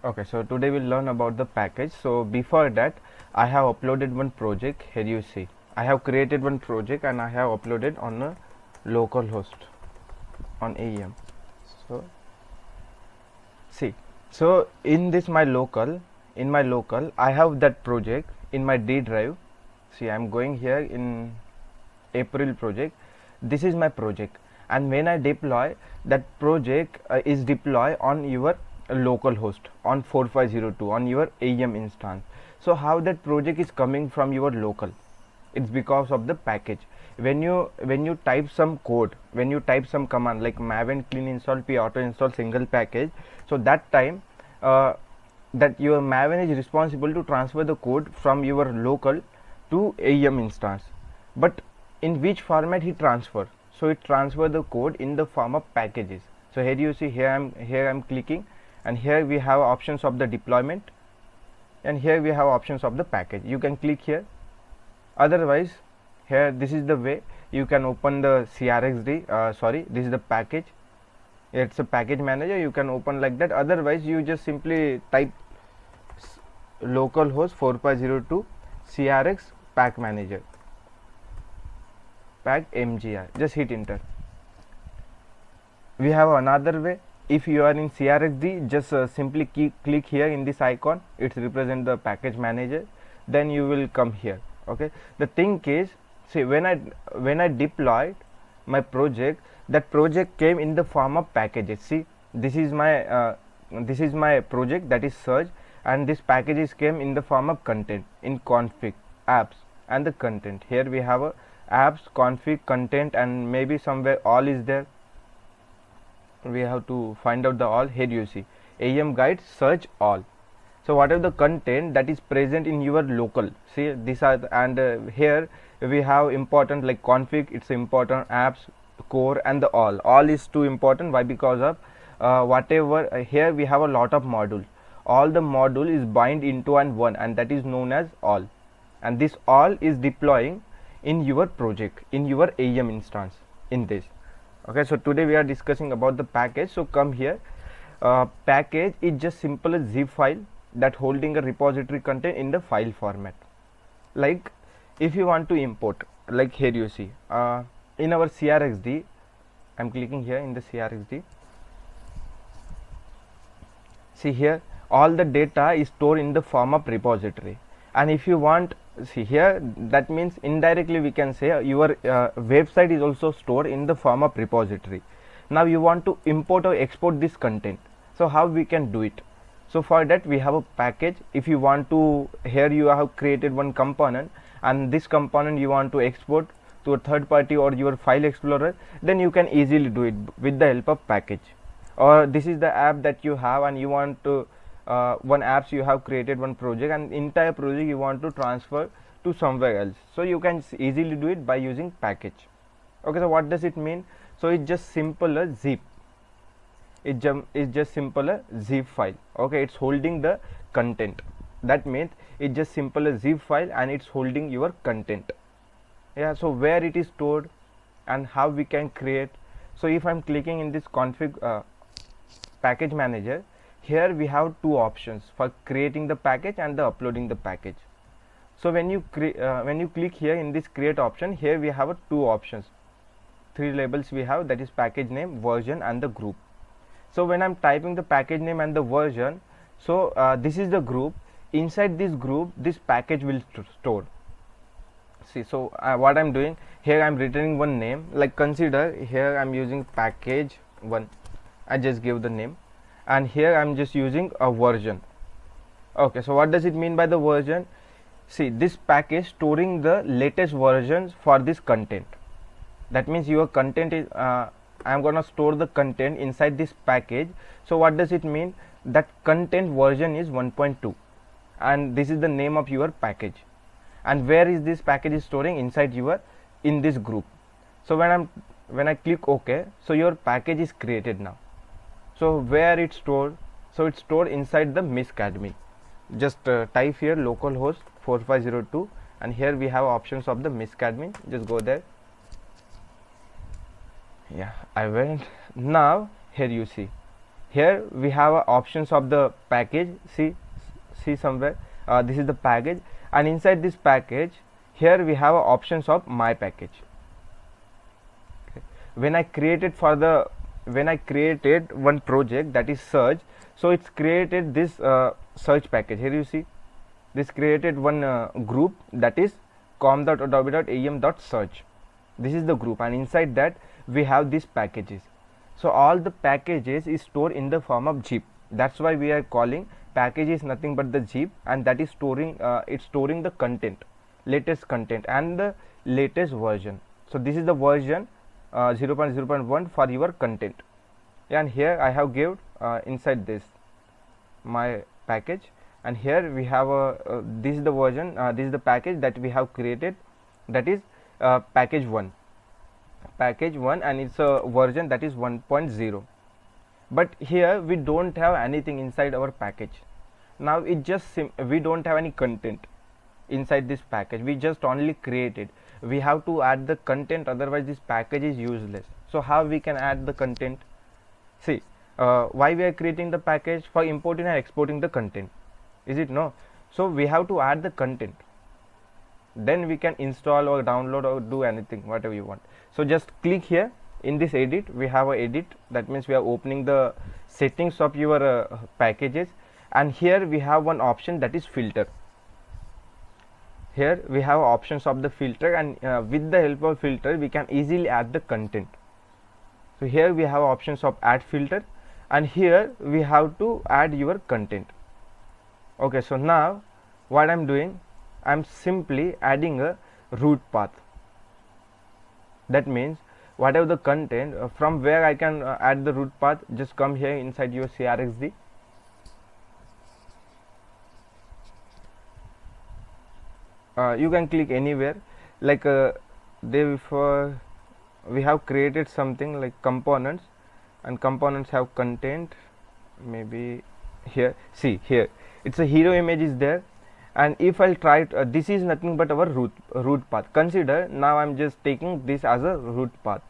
Okay, so today we'll learn about the package. So before that, I have uploaded one project. Here you see, I have created one project and I have uploaded on a local host on AEM. So see, so in this in my local, I have that project in my D drive. See, I'm going here in April project. This is my project, and when I deploy that project is deployed on your local host on 4502 on your AEM instance. So how that project is coming from your local? It's because of the package. When you type some code, when you type some command like maven clean install p auto install single package, so that time that your maven is responsible to transfer the code from your local to AEM instance. But in which format he transfer? So it transfer the code in the form of packages. So here you see, here I'm clicking, and here we have options of the deployment, and here we have options of the package. You can click here. Otherwise, here this is the way you can open the CRXD. This is the package. It's a package manager. You can open like that. Otherwise, you just simply type localhost 4502 CRX pack manager, pack MGR. Just hit enter. We have another way. If you are in CRXD, just simply click here in this icon. It represents the package manager. Then you will come here. Okay. The thing is, see, when I deployed my project, that project came in the form of packages. See, this is my project, that is search, and this packages came in the form of content in config, apps, and the content. Here we have a apps, config, content, and maybe somewhere all is there. We have to find out the all. Here you see AEM guide search all. So whatever the content that is present in your local, see these are here we have important like config, it's important, apps, core, and the all is too important. Why? Because of whatever here we have a lot of modules. All the module is bind into one, and that is known as all, and this all is deploying in your project, in your AEM instance in this. Okay, so today we are discussing about the package. So come here. Package is just simple a zip file that holding a repository content in the file format. Like if you want to import, like here you see in our CRXD, I'm clicking here in the CRXD. See here, all the data is stored in the form of repository, and if you want, see here, that means indirectly we can say your website is also stored in the form of repository. Now you want to import or export this content. So how we can do it? So for that we have a package. If you want to, here you have created one component, and this component you want to export to a third party or your file explorer, then you can easily do it with the help of package. Or this is the app that you have, and you want to one apps you have created one project, and entire project you want to transfer to somewhere else. So you can easily do it by using package. Okay, so what does it mean? So it's just simple a zip. It's just simple a zip file. Okay, it's holding the content. That means it's just simple a zip file, and it's holding your content. Yeah, so where it is stored and how we can create. So if I'm clicking in this config package manager, here we have two options for creating the package and the uploading the package. So when you click here in this create option, here we have two options, three labels we have, that is package name, version, and the group. So when I'm typing the package name and the version, so this is the group. Inside this group, this package will store. See, so what I'm doing here, I'm returning one name. Like consider here I'm using package 1. I just give the name, and here I'm just using a version. Okay, so what does it mean by the version? See, this package storing the latest versions for this content. That means your content is I'm gonna store the content inside this package. So what does it mean? That content version is 1.2, and this is the name of your package. And where is this package is storing? Inside in this group. So when I click OK, so your package is created now. So where it's stored? So it's stored inside the miscadmin. Just type here localhost 4502, and here we have options of the miscadmin. Just go there. Yeah, I went. Now here you see Here we have options of the package. See somewhere, this is the package, and inside this package here we have options of my package. Okay. When I created one project, that is search, so it's created this search package. Here you see this created one group, that is com.adobe.aem.search. This is the group, and inside that we have these packages. So all the packages is stored in the form of zip. That's why we are calling package is nothing but the zip, and that is storing the content, latest content and the latest version. So this is the version 0.0.1 for your content. And here I have given inside this my package, and here we have this is the version, this is the package that we have created, that is package 1, and it's a version that is 1.0. but here we don't have anything inside our package. Now it just we don't have any content inside this package, we just only created. We have to add the content, otherwise this package is useless. So how we can add the content? See, why we are creating the package? For importing and exporting the content, is it? No. So we have to add the content, then we can install or download or do anything, whatever you want. So just click here in this edit. We have a edit, that means we are opening the settings of your packages, and here we have one option, that is filter. Here we have options of the filter, and with the help of filter we can easily add the content. So here we have options of add filter, and here we have to add your content. Okay, so now what I'm doing, I'm simply adding a root path. That means whatever the content, from where I can add the root path, just come here inside your CRXD. You can click anywhere, like day before we have created something like components, and components have content. Maybe here, see here it's a hero image is there, and if I'll try to, this is nothing but our root path. Consider now I'm just taking this as a root path.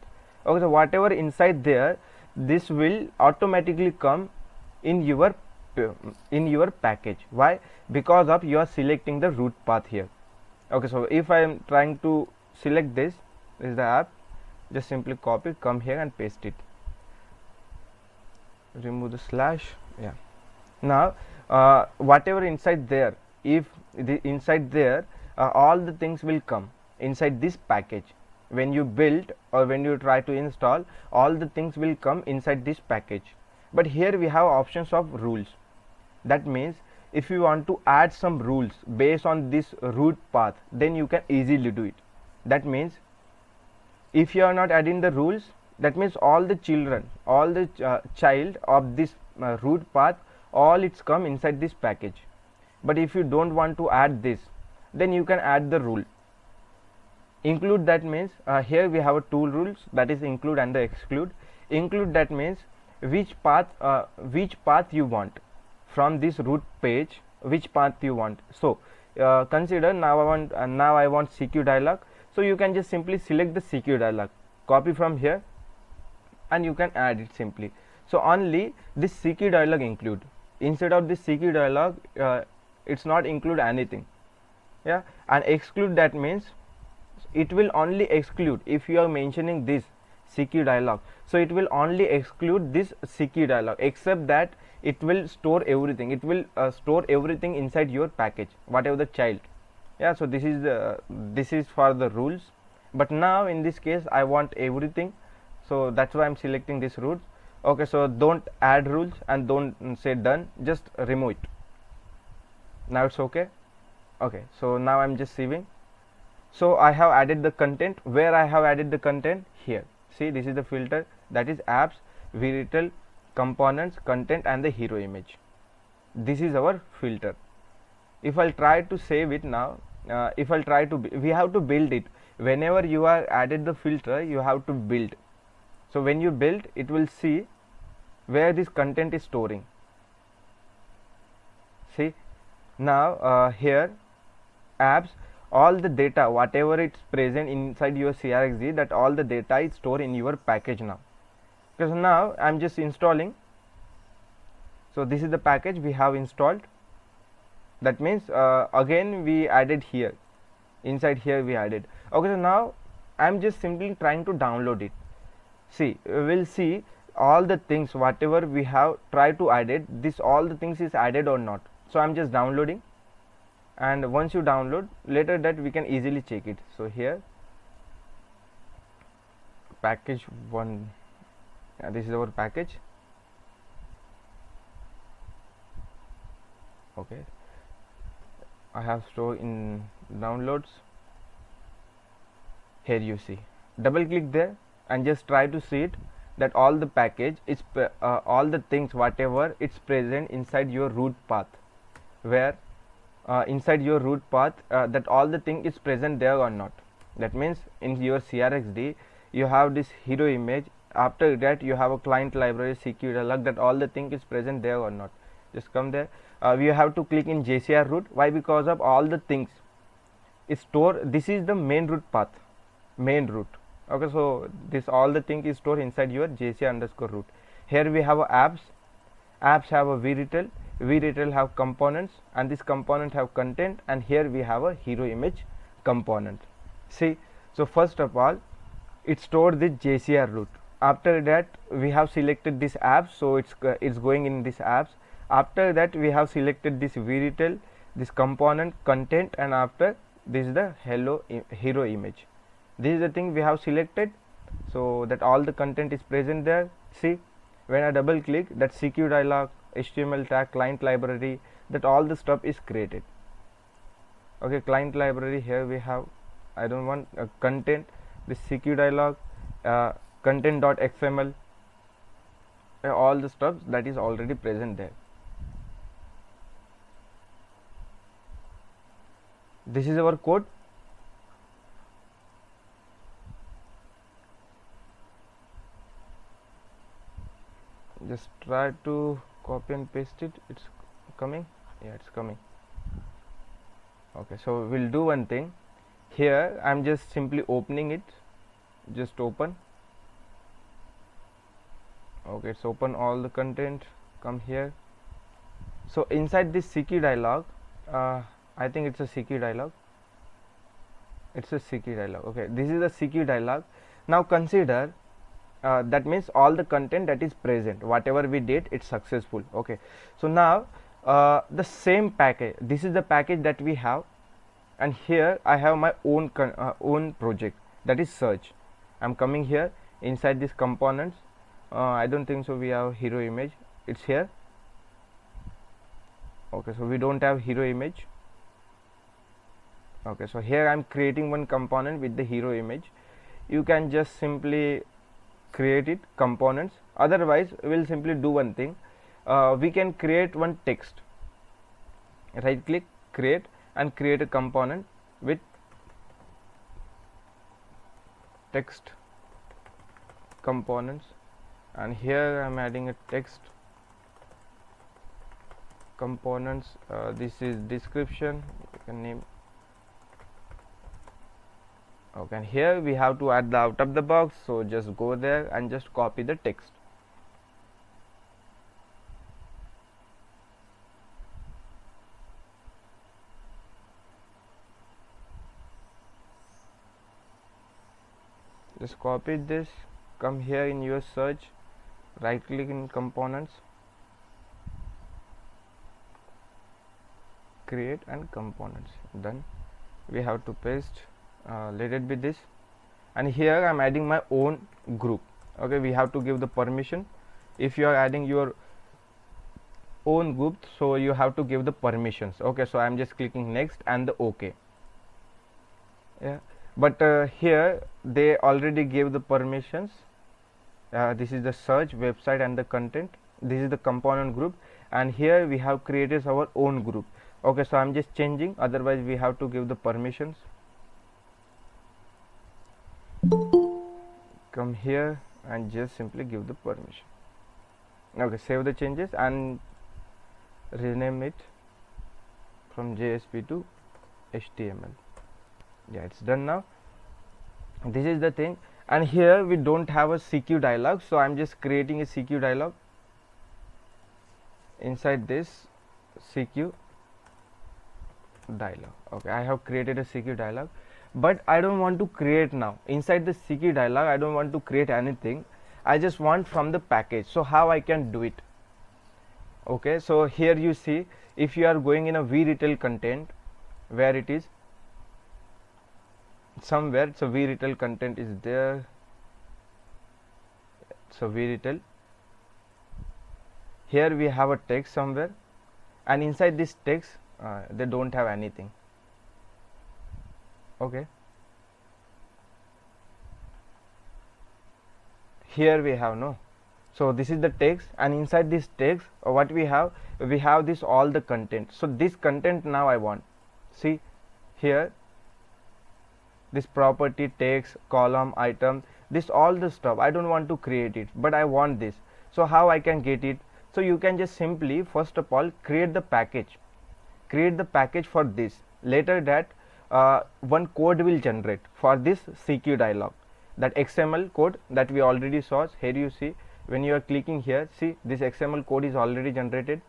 Okay, so whatever inside there, this will automatically come in your package. Why? Because of you are selecting the root path here. Okay, so if I am trying to select this is the app, just simply copy, come here and paste it, remove the slash. Yeah, now whatever inside there, if inside there all the things will come inside this package. When you build or when you try to install, all the things will come inside this package. But here we have options of rules. That means if you want to add some rules based on this root path, then you can easily do it. That means if you are not adding the rules, that means all the children, all the child of this root path, all it's come inside this package. But if you don't want to add this, then you can add the rule. Include, that means here we have a two rules, that is include and the exclude. Include, that means which path you want from this root page, which path you want. So consider now I want CQ dialog. So you can just simply select the CQ dialog, copy from here, and you can add it simply. So only this CQ dialog include. Instead of this CQ dialog, it's not include anything. Yeah, and exclude, that means it will only exclude if you are mentioning this CQ dialog. So it will only exclude this CQ dialog, except that it will store everything. It will store everything inside your package, whatever the child. Yeah, so this is for the rules. But now in this case I want everything, so that's why I'm selecting this rules. Okay, so don't add rules and don't say done, just remove it. Now it's okay. Okay, so now I'm just saving. So I have added the content. Where I have added the content? Here. See, this is the filter, that is apps, VRTL, components, content, and the hero image. This is our filter. If I'll try to save it now, if I'll try to, we have to build it. Whenever you are added the filter, you have to build. So when you build, it will see where this content is storing. See, now here apps, all the data, whatever it's present inside your CRXD, that all the data is stored in your package now. Because now I'm just installing So this is the package we have installed. That means again we added here, inside here we added. Okay, so now I'm just simply trying to download it. See, we'll see all the things whatever we have tried to add it, this all the things is added or not. So I'm just downloading, and once you download, later that we can easily check it. So here package 1, this is our package. Okay, I have stored in downloads. Here you see, double click there and just try to see it, that all the package is all the things whatever it's present inside your root path, where inside your root path that all the thing is present there or not. That means in your CRXD you have this hero image, after that you have a client library, CQ dialog, that all the thing is present there or not. Just come there. We have to click in JCR root. Why? Because of all the things is stored. This is the main root path, main root. Okay, so this all the thing is stored inside your JCR underscore root. Here we have a apps have a vretail have components, and this component have content, and here we have a hero image component. See, so first of all it stored the JCR root. After that we have selected this apps, so it's going in this apps. After that we have selected this vretail, this component, content, and after this is the hero image. This is the thing we have selected, so that all the content is present there. See, when I double click, that CQ dialog, HTML tag, client library, that all the stuff is created. Okay, client library, here we have, I don't want content, this CQ dialog, content.xml, all the stuff that is already present there. This is our code. Just try to copy and paste it. It's coming. Yeah, it's coming. Okay, so we'll do one thing. Here I'm just simply opening it. Just open. Okay, it's open all the content. Come here. So inside this CQ dialog, I think it's a CQ dialog. It's a CQ dialog. Okay, this is the CQ dialog. Now consider that means all the content that is present, whatever we did, it's successful. Okay, so now the same package, this is the package that we have, and here I have my own project, that is search. I'm coming here inside these components. I don't think so we have hero image, it's here. Okay, so we don't have hero image. Okay, so here I'm creating one component with the hero image. You can just simply create it components. Otherwise we'll simply do one thing. We can create one text. Right click, create, and create a component with text components, and here I'm adding a text components. This is description, you can name. Okay, and here we have to add the out of the box, so just go there and just copy the text. Just copy this, come here in your search, right click in components, create and components. Done. We have to paste. Let it be this, and here I'm adding my own group. Okay, we have to give the permission. If you are adding your own group, so you have to give the permissions. Okay, so I'm just clicking next and the OK. Yeah, but here they already gave the permissions. This is the search, website, and the content. This is the component group, and here we have created our own group. Okay, so I'm just changing, otherwise we have to give the permissions. Come here and just simply give the permission. Okay, save the changes and rename it from JSP to HTML. Yeah, it's done now. This is the thing, and here we don't have a CQ dialog, so I'm just creating a CQ dialog. inside this CQ dialog. Okay, I have created a CQ dialog, but I don't want to create now. Inside the CQ dialog, I don't want to create anything. I just want from the package. So how I can do it? Okay, so here you see, if you are going in a vRetail content, where it is somewhere, so vRetail content is there. So vRetail, here we have a text somewhere, and inside this text they don't have anything. Okay, here we have no. So this is the text, and inside this text what we have this all the content. So this content now I want, see here, this property, text, column, item, this all the stuff I don't want to create it, but I want this. So how I can get it? So you can just simply first of all create the package for this. Later that one code will generate for this CQ dialog, that XML code that we already saw. Here you see, when you are clicking here, see this XML code is already generated.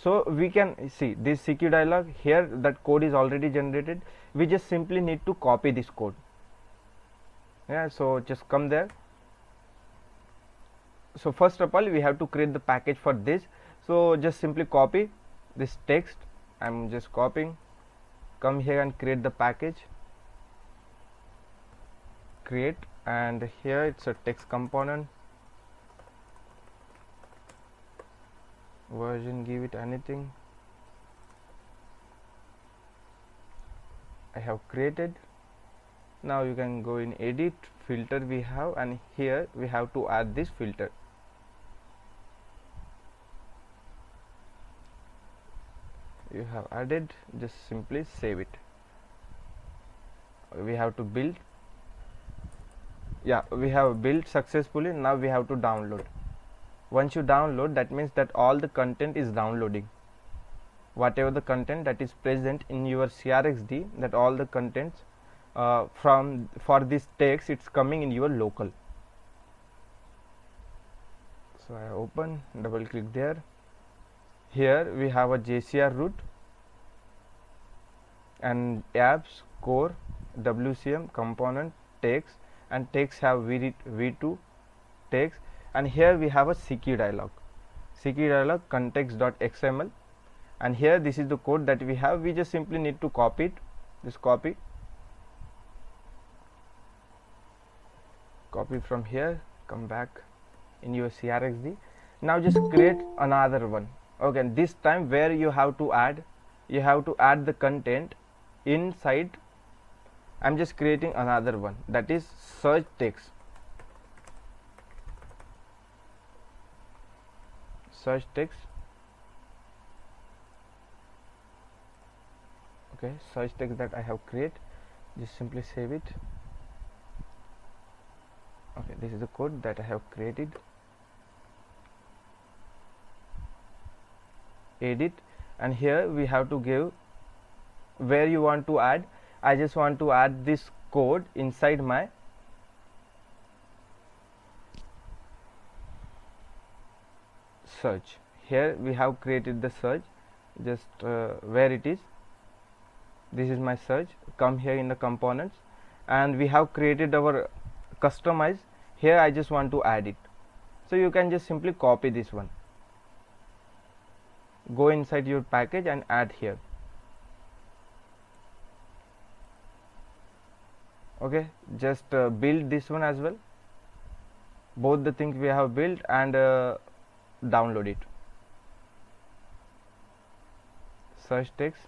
So we can see this CQ dialog here, that code is already generated. We just simply need to copy this code. Yeah, so just come there. So first of all we have to create the package for this. So just simply copy this text. I'm just copying, come here and create the package, create, and here it's a text component, version, give it anything. I have created. Now you can go in edit, filter we have, and here we have to add this filter. You have added, just simply save it. We have to build. Yeah, we have built successfully. Now we have to download. Once you download, that means that all the content is downloading. Whatever the content that is present in your CRXD, that all the contents for this text, it's coming in your local. So I open, double click there. Here we have a JCR root and apps, core, WCM, component, text, and text have v2 text, and here we have a CQ dialog context.xml, and here this is the code that we have. We just simply need to copy it. Just copy from here, come back in your CRXD. Now just create another one. Okay, this time where you have to add the content inside. I'm just creating another one, that is search text. Okay, search text that I have created. Just simply save it. Okay, this is the code that I have created. Edit, and here we have to give where you want to add. I just want to add this code inside my search. Here we have created the search, just where it is. This is my search. Come here in the components, and we have created our customize. Here I just want to add it. So you can just simply copy this one, go inside your package and add here. Okay, just build this one as well. Both the things we have built, and download it. Search text.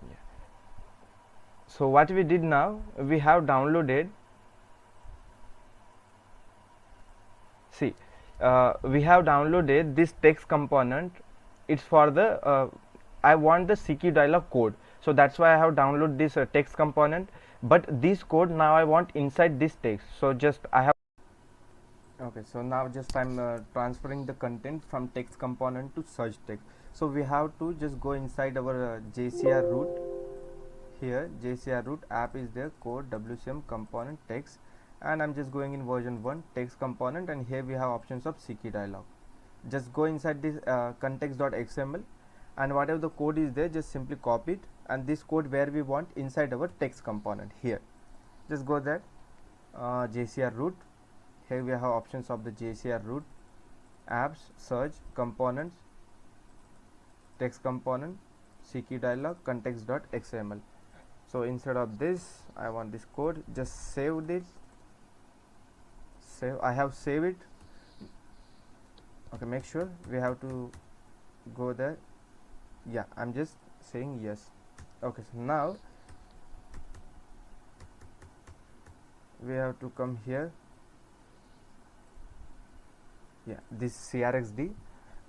Yeah. So what we did now, we have downloaded. See, we have downloaded this text component. It's for the I want the CQ dialog code, so that's why I have downloaded this text component. But this code now I want inside this text, so just I have. Okay, so now just I'm transferring the content from text component to search text. So we have to just go inside our JCR root. Here JCR root app is there, code, WCM, component, text, and I'm just going in version 1 text component, and here we have options of CK dialog. Just go inside this context.xml, and whatever the code is there, just simply copy it, and this code where we want inside our text component. Here just go there, JCR root. Here we have options of the JCR root, apps, search, components, text component, CK dialog, context.xml. so instead of this I want this code. Just save this, save. I have saved it. Okay, make sure we have to go there. Yeah, I'm just saying yes. Okay, so now we have to come here. Yeah, this CRXD,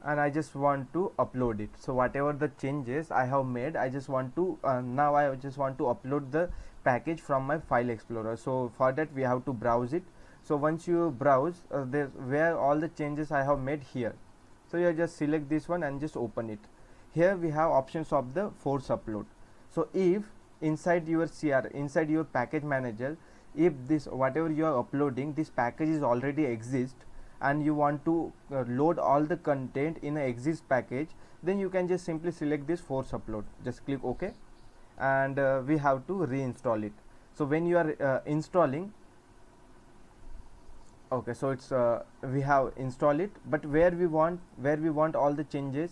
and I just want to upload it. So whatever the changes I have made, I just want to now I just want to upload the package from my file explorer. So for that we have to browse it. So once you browse, there's where all the changes I have made here. So you just select this one and just open it. Here we have options of the force upload. So if inside your inside your package manager, if this whatever you are uploading, this package is already exist, and you want to load all the content in a exist package, then you can just simply select this force upload. Just click OK, and we have to reinstall it. So when you are installing, okay, so it's we have installed it, but where we want all the changes,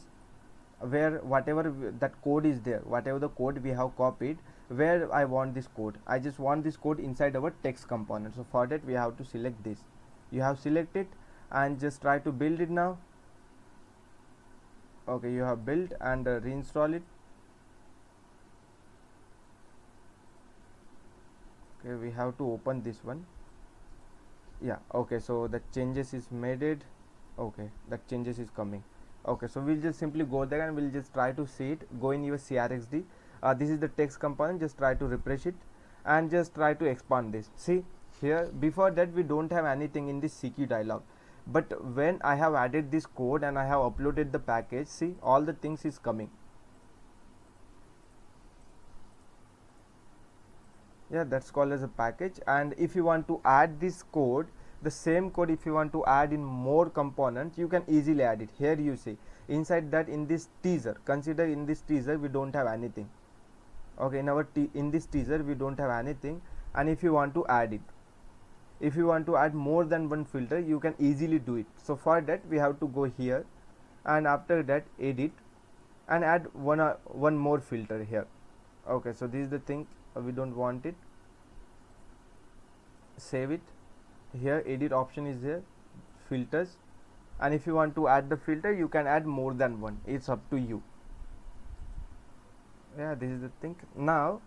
where whatever that code is there, whatever the code we have copied, where I want this code, I just want this code inside our text component. So for that we have to select this. You have selected and just try to build it now. Okay, you have built, and reinstall it. Okay, we have to open this one. Yeah, okay, so the changes is made it. Okay, the changes is coming. Okay, so we'll just simply go there and we'll just try to see it. Go in your CRXD. This is the text component. Just try to refresh it and just try to expand this. See here, before that we don't have anything in this CQ dialog, but when I have added this code and I have uploaded the package, see all the things is coming. Yeah, that's called as a package. And if you want to add this code, the same code, if you want to add in more components, you can easily add it. Here you see inside that, in this teaser, consider in this teaser we don't have anything. Okay, in our in this teaser we don't have anything, and if you want to add it, if you want to add more than one filter, you can easily do it. So for that we have to go here, and after that edit, and add one more filter here. Okay, so this is the thing, we don't want it. Save it. Here edit option is there, filters, and if you want to add the filter, you can add more than one. It's up to you. Yeah, this is the thing. Now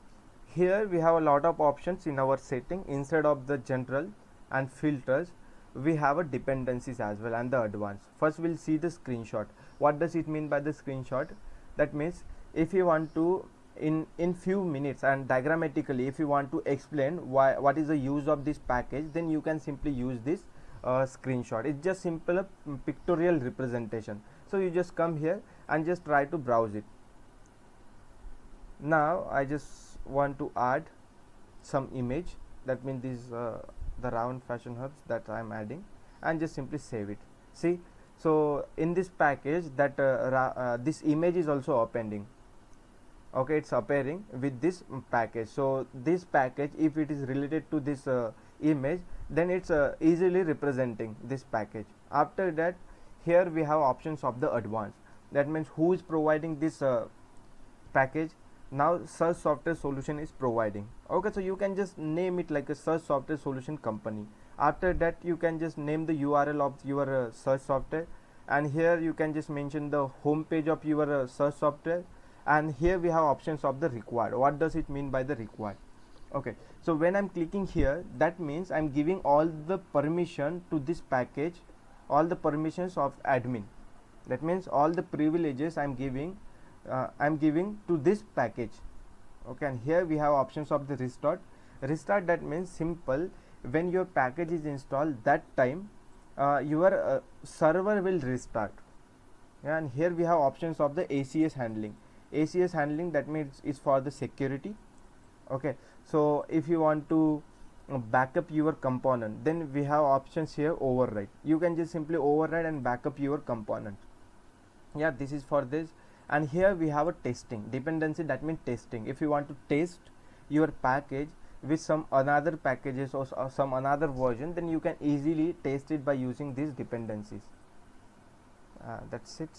here we have a lot of options in our setting. Instead of the general and filters, we have a dependencies as well, and the advanced. First we'll see the screenshot. What does it mean by the screenshot? That means if you want to in few minutes and diagrammatically, if you want to explain what is the use of this package, then you can simply use this screenshot. It's just simple pictorial representation. So you just come here and just try to browse it. Now I just want to add some image. That means this the round fashion hubs that I am adding, and just simply save it. See, so in this package that this image is also appending. Okay, it's appearing with this package. So this package, if it is related to this image, then it's easily representing this package. After that, here we have options of the advanced. That means who is providing this package. Now search software solution is providing. Okay, so you can just name it like a search software solution company. After that, you can just name the URL of your search software, and here you can just mention the home page of your search software. And here we have options of the required. What does it mean by the required? Okay, so when I'm clicking here, that means I'm giving all the permission to this package, all the permissions of admin. That means all the privileges I'm giving to this package. Okay, and here we have options of the restart. Restart, that means simple, when your package is installed, that time your server will restart. Yeah, and here we have options of the ACS handling. ACS handling, that means is for the security. Okay, so if you want to backup your component, then we have options here, override. You can just simply override and backup your component. Yeah, this is for this. And here we have a testing dependency, that means testing. If you want to test your package with some another packages or some another version, then you can easily test it by using these dependencies. That's it.